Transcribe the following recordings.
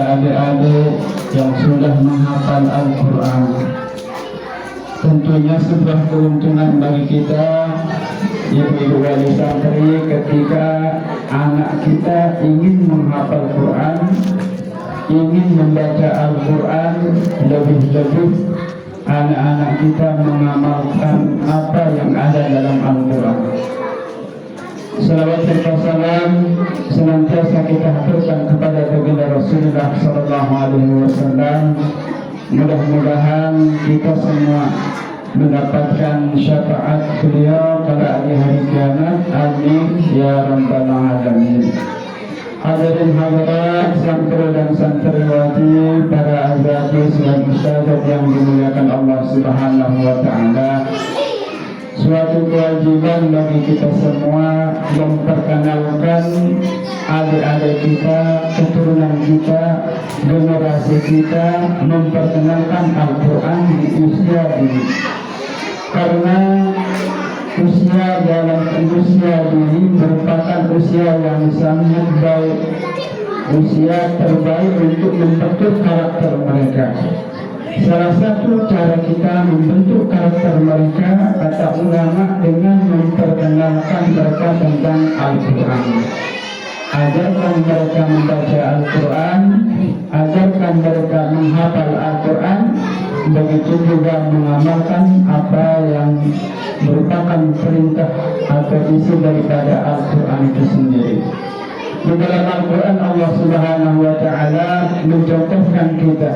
kepada adik-adik yang sudah menghafal Al-Quran. Tentunya sebuah keuntungan bagi kita, ibu-ibu wali santri, ketika anak kita ingin menghafal Quran, ingin membaca Al-Quran, lebih-lebih anak-anak kita mengamalkan apa yang ada dalam Al-Quran. Salawat serta salam senantiasa kita haturkan kepada baginda Rasulullah SAW. Mudah-mudahan kita semua mendapatkan syafaat beliau pada hari kiamat. Amin ya rabbal alamin. Hadirin hadirat, santri dan santriwati, para azadis dan ustadzat yang dimuliakan Allah Subhanahu wa taala. Suatu kewajiban bagi kita semua memperkenalkan adik-adik kita, keturunan kita, generasi kita, memperkenalkan Al-Quran di usia ini. Karena usia dalam usia ini merupakan usia yang sangat baik, usia terbaik untuk membentuk karakter mereka. Salah satu cara kita membentuk karakter mereka, kata ulama, dengan memperkenalkan mereka tentang Al-Quran. Ajarkan mereka membaca Al-Quran, ajarkan mereka menghafal Al-Quran, begitu juga mengamalkan apa yang merupakan perintah atau isi daripada Al-Quran itu sendiri. Di dalam Al-Quran Allah Subhanahu wa taala mencontohkan kita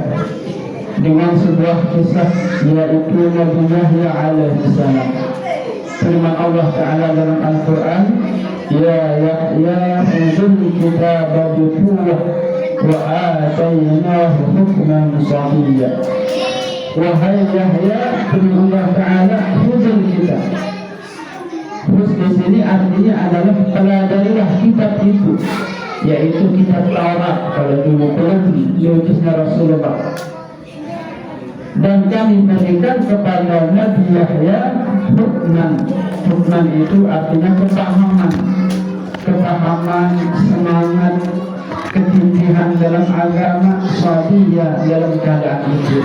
dengan sebuah kisah, yaitu Nabi Yahya alaihi salam. Firman Allah taala dalam Al-Quran, ya Yahya khudhul kitaba biquwwah wa atainahu hukman sabiyya. Wahai Yahya, firman Allah taala, khudhul kitab. Khudh di sini artinya adalah pelajarilah kitab itu, yaitu kitab Taurat kalau dulu Quran diutusnya Rasulullah. Dan kami berikan kepada Nabi Yahya hukman. Hukman itu artinya kepahaman, semangat, ketindihan dalam agama, sabiyya, dalam keadaan itu.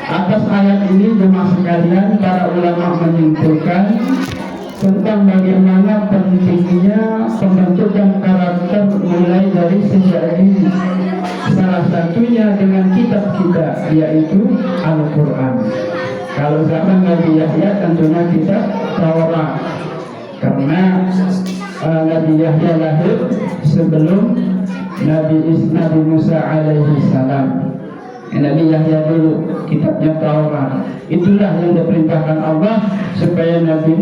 Atas ayat ini jemaah sekalian, para ulama menyimpulkan tentang bagaimana pentingnya pembentukan karakter mulai dari sejak dini. Salah satunya dengan kitab kita, yaitu Al-Quran. Kalau zaman Nabi Yahya tentunya kitab Taurat, karena Nabi Yahya lahir sebelum Nabi Musa alaihi salam. Nabi Yahya dulu kitabnya Taurat. Itulah yang diperintahkan Allah supaya Nabi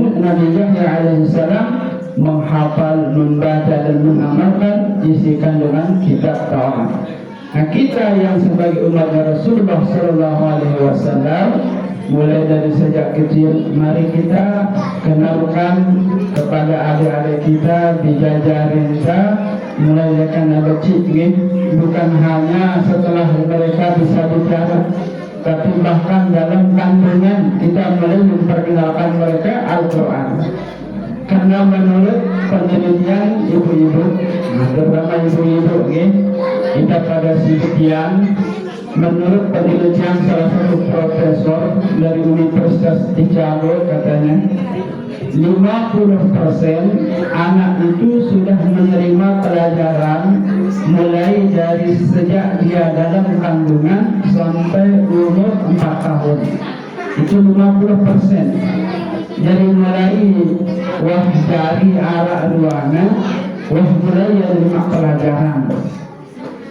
Yahya alaihi salam menghafal, membaca dan mengamalkan isi kandungan kitab Taurat. Nah, kita yang sebagai umat Rasulullah SAW, mulai dari sejak kecil, mari kita kenalkan kepada adik-adik kita, dijajarin mulai karena kecil, bukan hanya setelah mereka bisa bicara, tapi bahkan dalam kandungan kita mulai memperkenalkan mereka Al-Quran. Karena menurut penelitian ibu-ibu, terutama ibu-ibu, kita pada sekian, menurut penelitian salah satu profesor dari Universitas di Chicago, katanya 50% anak itu sudah menerima pelajaran mulai dari sejak dia dalam kandungan sampai umur 4 tahun. Itu 50%. Dari mulai dari arah ruangan, mulai menerima pelajaran.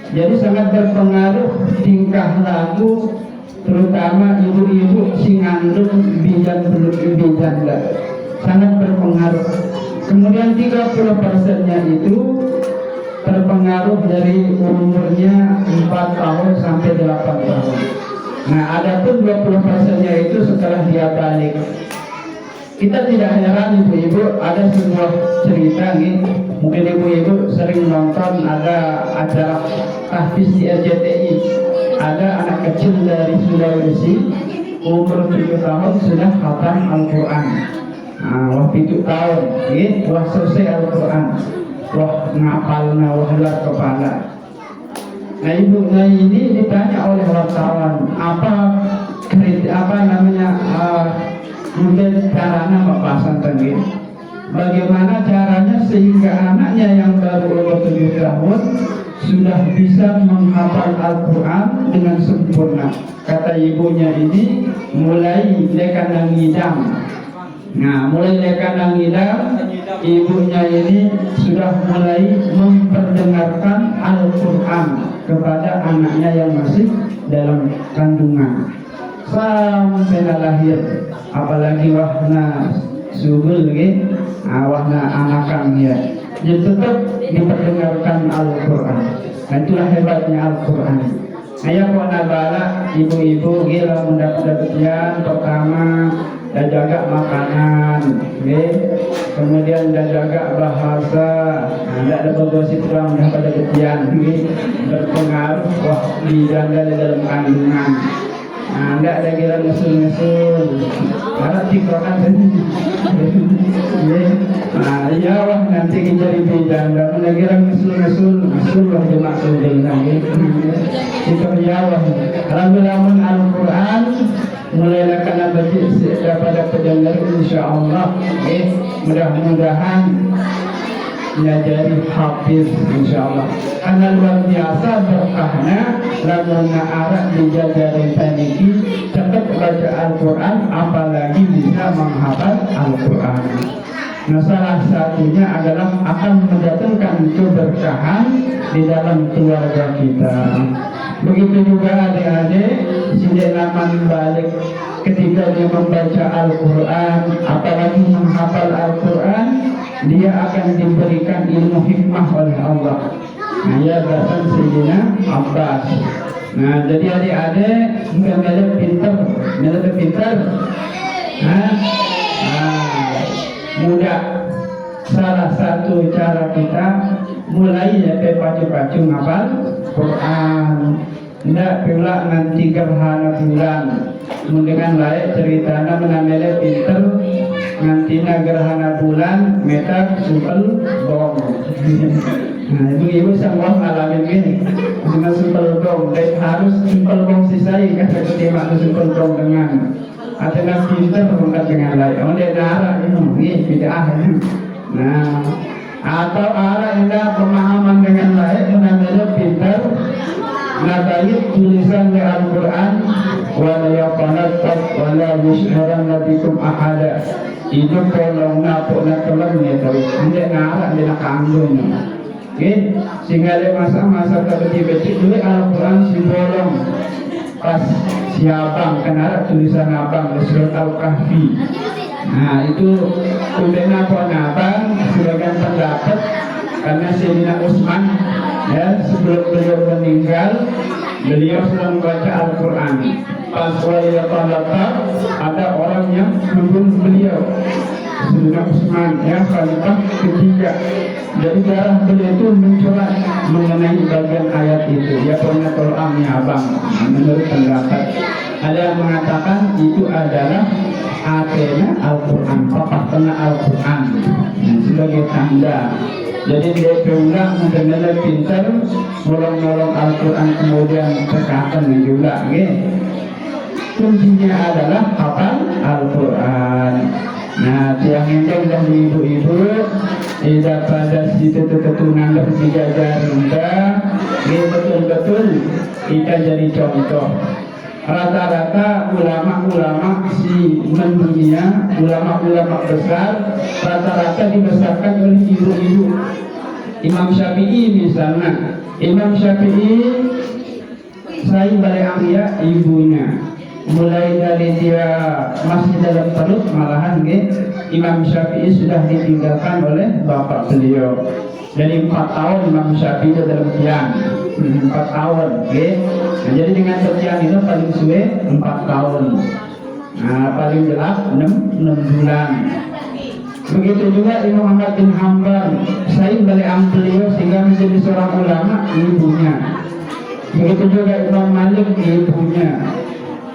Jadi sangat berpengaruh tingkah laku, terutama ibu-ibu si ngandung bijan sangat berpengaruh. Kemudian 30%-nya itu terpengaruh dari umurnya 4 tahun sampai 8 tahun. Nah, adapun 20%-nya itu setelah dia balik. Kita tidak heran ibu-ibu, ada sebuah cerita nih, mungkin ibu-ibu sering nonton, ada acara tahfiz di RCTI. Ada anak kecil dari Sulawesi, umur 7 tahun sudah hafal Al-Quran. Nah, waktu itu tahun, wah selesai Al-Quran, wah ngapalna, wah luar kepala. Nah ibunya ini ditanya oleh wartawan apa namanya mungkin caranya mepasan tadi. Bagaimana caranya sehingga anaknya yang baru umur 7 tahun sudah bisa menghafal Al-Quran dengan sempurna. Kata ibunya ini mulai lekana ngidam. Nah mulai lekana ngidam, ibunya ini sudah mulai memperdengarkan Al-Quran kepada anaknya yang masih dalam kandungan sampai lahir. Apalagi wahna subul lagi, wahna anakan ya, dia tetap diperdengarkan Al-Quran. Nah itulah hebatnya Al-Quran. Ayah kok nabala ibu-ibu gila mendapat ujian pertama dan jaga makanan, kemudian dan jaga bahasa, tidak ada bergosip doang dah pada ujian, berpengaruh wah dijanda di dalam kandungan. Tidak ada kira ngesul-ngesul, karena tikrokan tadi. Ya wah nanti kita dijanda, mana kira ngesul-ngesul, ngesul lah dimaksud dengan itu ya wah. Lamun Al-Quran mulailah karena daripada pendengar insyaallah, mudah-mudahan jadi hafiz insyaallah. Karena luar biasa berkahnya lamun arah dijaga rentaniki cepat baca Al-Quran, apalagi bisa menghafal Al-Quran. Nah salah satunya adalah akan mendatangkan keberkahan di dalam keluarga kita. Begitu juga adik-adik, sejak zaman balik ketika dia membaca Al-Quran, apalagi menghafal Al-Quran, dia akan diberikan ilmu hikmah oleh Allah. Nah ya bahasa Sayyidina Abbas. Nah jadi adik-adik nggak pintar, mudah. Salah satu cara kita mulai ya pacu-pacu ngapal Quran. Ndak pula nanti gerhana bulan. Dengan layak ceritanya menamele pinter nanti gerhana bulan metak supel bom. Nah ibu-ibu semua ngalamin gini dengan supel bom. Dan harus supel bom sisai kata ketimak supel bom dengan atau pinter mengkat dengan layak. Oh dia darah ini bid'ah. Nah, atau arah indah pemahaman dengan layak menamanya pintar. Nabayit tulisan di Al-Quran, wala yaqanatat wala yushiran nabikum ahada. Itu kalau napok na kelam ya tahu. Hindi arah dia nakanggun. Okay, sehingga dia masa-masa kebeti-beti dulu Al-Quran si bolong pas siabang kenara tulisan abang surat Al-Kahfi. Nah itu kemudian apa nabang sebagian pendapat karena Sayyidina Utsman ya sebelum beliau meninggal beliau sedang membaca Al-Quran. Pas ada orang yang membunuh beliau, Sayyidina Utsman ya khalifah ketiga. Jadi darah beliau itu mencoba mengenai bagian ayat itu. Ya pokoknya kalau abang menurut pendapat ada yang mengatakan itu adalah Athena Al-Quran, papa kena Al-Quran sebagai tanda. Jadi dia pula mengenal pintar, nolong Al-Quran kemudian terkatan juga. Kuncinya adalah hafal Al-Quran. Nah, tiang endang dan ibu-ibu tidak pada situ keturunan dan dijajar betul-betul kita jadi contoh. Rata-rata ulama-ulama si mendunia, ulama-ulama besar, rata-rata dibesarkan oleh ibu-ibu. Imam Syafi'i misalnya, Imam Syafi'i saya balik ibunya. Mulai dari dia masih dalam perut malahan Imam Syafi'i sudah ditinggalkan oleh bapak beliau. Jadi 4 tahun Imam Syafi'i dalam tiang, 4 tahun. Nah, jadi dengan tiang itu paling suwe 4 tahun. Nah, paling jelas 6 bulan. Begitu juga Imam Ahmad bin Hanbal, saya balik beliau sehingga menjadi seorang ulama, ibunya. Begitu juga Imam Malik, ibunya.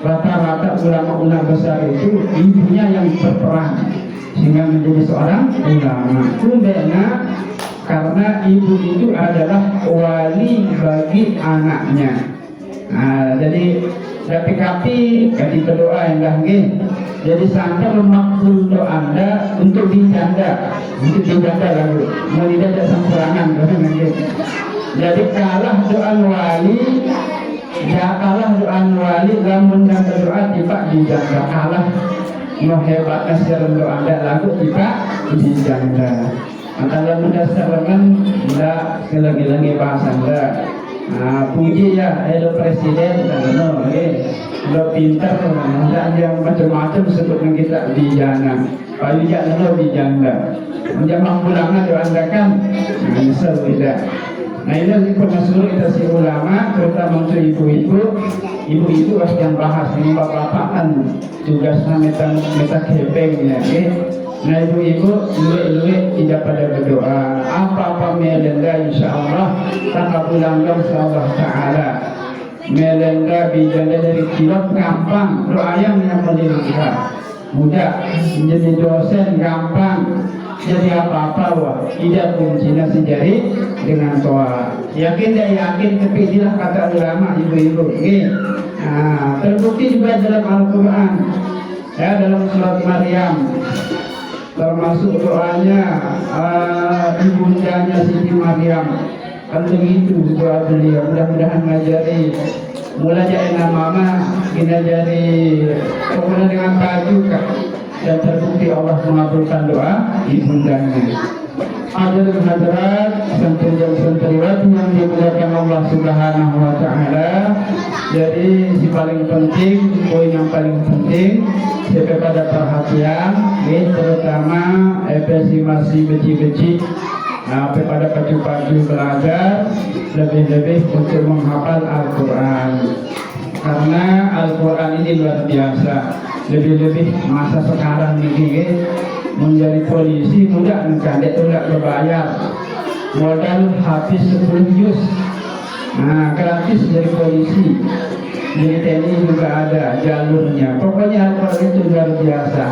Rata-rata ulama-ulama besar itu ibunya yang berperan sehingga menjadi seorang ulama. Kemudian karena ibu itu adalah wali bagi anaknya. Nah, jadi tapi ketika doa yang lagi, jadi sampai memakbul doa Anda untuk dijanda lalu, mau tidak sembarangan gitu. Jadi kalah doa wali, ya kalah doa wali, lamun dan doa tiba dijanda kalah. Mau hebatnya secara doa Anda lagu tiba dijanda. Antara muda serangan, tidak lagi bahasa Anda. Nah, puji ya, hello presiden, no, lo pintar, tidak yang macam-macam sebutnya kita bijana, paling jangan lo bijanda, jangan pulangnya doa Anda kan, misal tidak. Nah ini pernah suruh kita si ulama, terutama untuk ibu-ibu harus yang bahas, ini bapak-bapak kan tugasnya meta kepeng ya, Nah ibu-ibu luwe tidak pada berdoa apa-apa melenda insyaAllah tak pulangkan insyaAllah ta'ala melenda bijanda dari kilot gampang doa yang melingkar mudah menjadi dosen gampang jadi apa-apa wah tidak kuncinya sejari dengan doa yakin dan yakin tapi inilah kata ulama ibu-ibu nah, terbukti juga dalam Al-Quran ya dalam surat Maryam termasuk doanya ibundanya Siti Maryam kan begitu doa beliau mudah-mudahan ngajari mulai jadi nama kita jadi kemudian dengan baju dan terbukti Allah mengabulkan doa ibundanya. Hadirin hadirat santriwan yang dimuliakan Allah Subhanahu wa taala. Jadi si paling penting, poin yang paling penting kepada perhatian terutama si masih beci-beci kepada baju-baju belajar lebih-lebih untuk menghafal Al-Quran karena Al-Quran ini luar biasa lebih-lebih masa sekarang ini menjadi polisi mudah enggak tidak berbayar modal habis 10 juz gratis jadi polisi jadi TNI juga ada jalurnya pokoknya Al-Quran itu luar biasa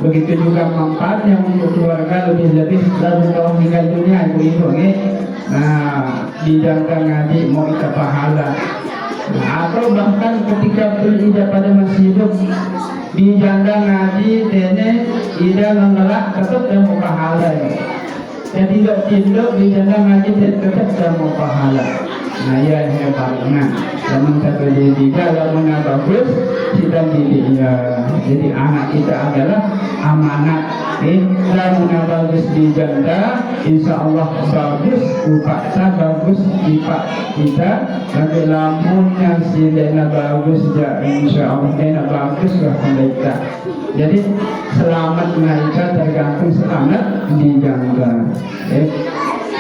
begitu juga manfaatnya untuk keluarga lebih-lebih dalam tahun meninggal dunia ibu-ibu dijangka ngaji mau kita pahala atau bahkan ketika beribadah pada masih hidup dijangka ngaji tene tidak mengelak tetap dan mau pahala dan tidak dijangka ngaji tetap dan mau pahala ya hebatnya zaman kata jadi kalau bagus kita didiknya jadi anak kita adalah amanat kalau bagus dijanda insya Allah bagus upaksa bagus ipak kita tapi lamunnya si dena bagus ya insya Allah dena bagus lah kita jadi selamat mereka tergantung selamat dijanda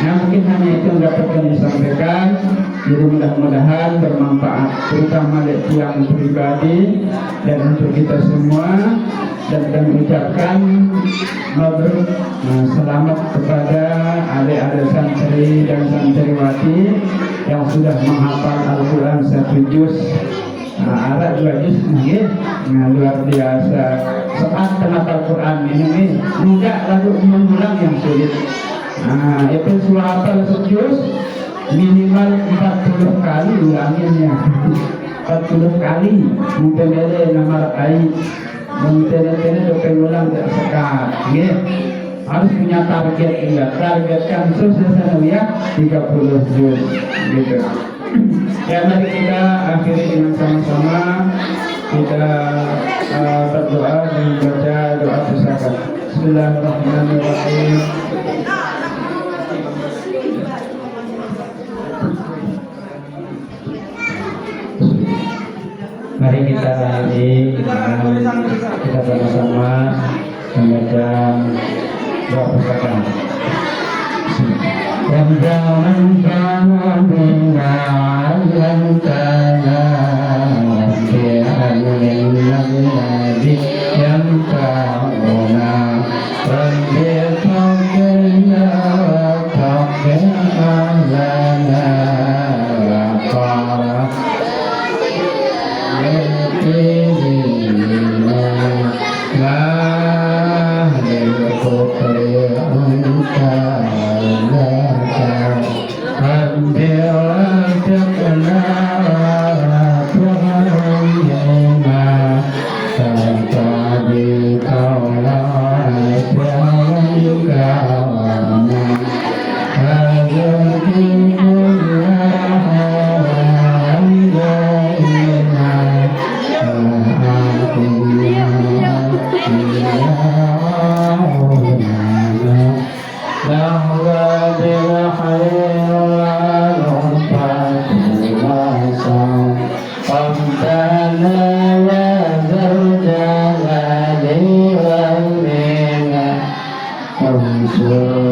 nah mungkin hanya itu yang dapat kami sampaikan jadi mudah-mudahan bermanfaat terutama yang pribadi dan untuk kita semua dan kami ucapkan mabrur selamat kepada adik-adik santri dan santriwati yang sudah menghafal Al-Quran 1 juz ada 2 juz luar biasa saat kenapa Al-Quran ini tidak lalu mengulang yang sulit itu suara sejus minimal 40 kali ulanginnya 40 kali mungkin ada nama air mungkin pengulang tak sekat harus punya target targetkan sukses ya 30 juz gitu ya mari kita akhiri dengan sama-sama kita berdoa dan baca doa pesaka Bismillahirrahmanirrahim. Mari kita akhiri dengan kita sama-sama membaca doa pesaka. Yang jangan bina yang kana bi'anin nabi yang ta'una Rabbi taqina wa taqina lana wa qara la نهوى بالخير ونطاق الوسع ربنا يا ذا الجلال والمنى انصر